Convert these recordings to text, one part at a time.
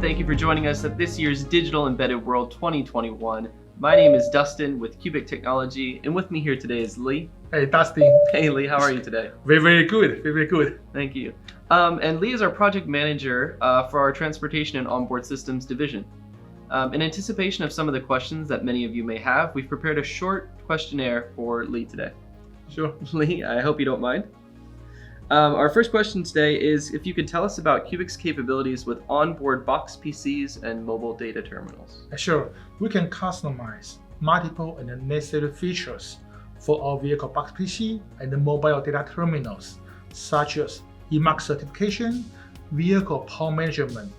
thank you for joining us at this year's Digital Embedded World 2021. My name is Dustin with Qbic Technology, and with me here today is Lee. Hey, Dustin. Hey Lee, how are you today? Very good. Thank you. And Lee is our project manager for our Transportation and Onboard Systems division. In anticipation of some of the questions that many of you may have, we've prepared a short questionnaire for Lee today. Sure. Lee, I hope you don't mind. Our first question today is if you could tell us about Qbic's capabilities with onboard box PCs and mobile data terminals. Sure. We can customize multiple and necessary features for our vehicle box PC and the mobile data terminals, such as Qbic certification, vehicle power management,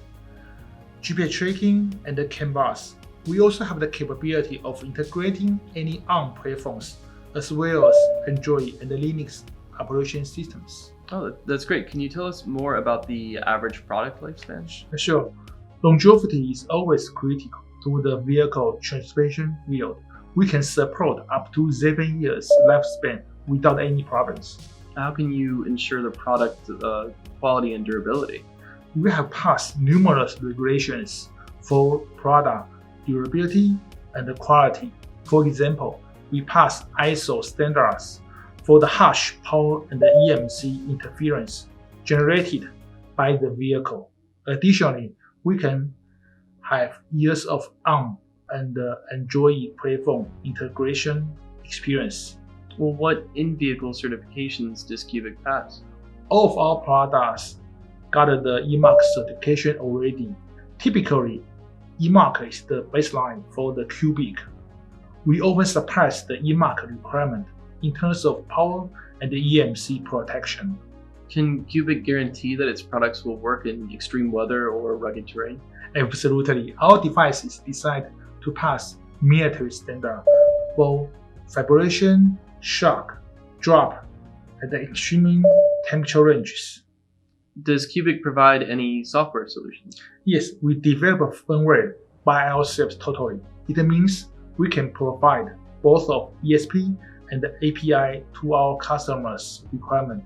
GPS tracking, and the CAN bus. We also have the capability of integrating any ARM platforms, as well as Android and the Linux operation systems. Oh, that's great. Can you tell us more about the average product lifespan? Sure. Longevity is always critical to the vehicle transmission field. We can support up to 7 years lifespan without any problems. How can you ensure the product quality and durability? We have passed numerous regulations for product durability and quality. For example, we passed ISO standards for the harsh power and the EMC interference generated by the vehicle. Additionally, we can have years of ARM and Android platform integration experience. Well, what in-vehicle certifications does Qbic pass? All of our products got the Qbic certification already. Typically, Qbic is the baseline for the Qbic. We often surpass the Qbic requirement in terms of power and the EMC protection. Can Qbic guarantee that its products will work in extreme weather or rugged terrain? Absolutely. Our device is designed to pass military standard for vibration, shock, drop, and the extreme temperature ranges. Does Qbic provide any software solutions? Yes, we develop firmware by ourselves totally. It means we can provide both of ESP and the API to our customers' requirement.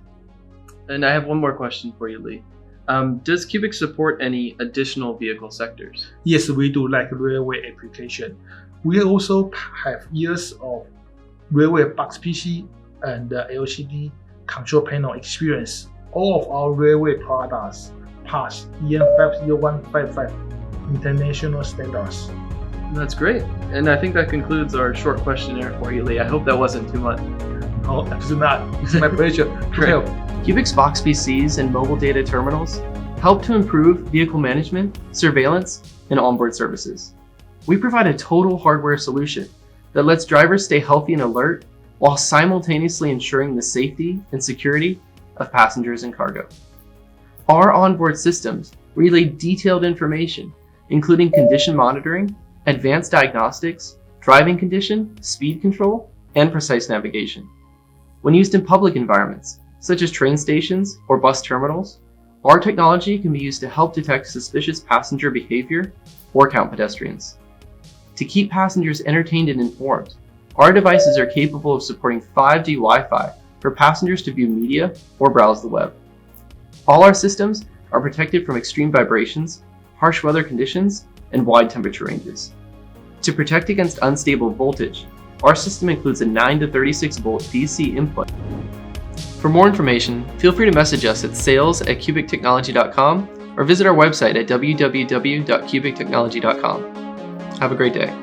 And I have one more question for you, Lee. Does Qbic support any additional vehicle sectors? Yes, we do, like railway application. We also have years of railway box PC and LCD control panel experience. All of our railway products pass EN 50155 international standards. That's great. And I think that concludes our short questionnaire for you, Lee. I hope that wasn't too much. Oh, absolutely not. It's my pleasure to help. Qbic's box PCs and mobile data terminals help to improve vehicle management, surveillance, and onboard services. We provide a total hardware solution that lets drivers stay healthy and alert while simultaneously ensuring the safety and security of passengers and cargo. Our onboard systems relay detailed information, including condition monitoring, advanced diagnostics, driving condition, speed control, and precise navigation. When used in public environments, such as train stations or bus terminals, our technology can be used to help detect suspicious passenger behavior or count pedestrians. To keep passengers entertained and informed, our devices are capable of supporting 5G Wi-Fi for passengers to view media or browse the web. All our systems are protected from extreme vibrations, harsh weather conditions, and wide temperature ranges. To protect against unstable voltage, our system includes a 9 to 36 volt DC input. For more information, feel free to message us at sales@qbictechnology.com or visit our website at www.qbictechnology.com. Have a great day.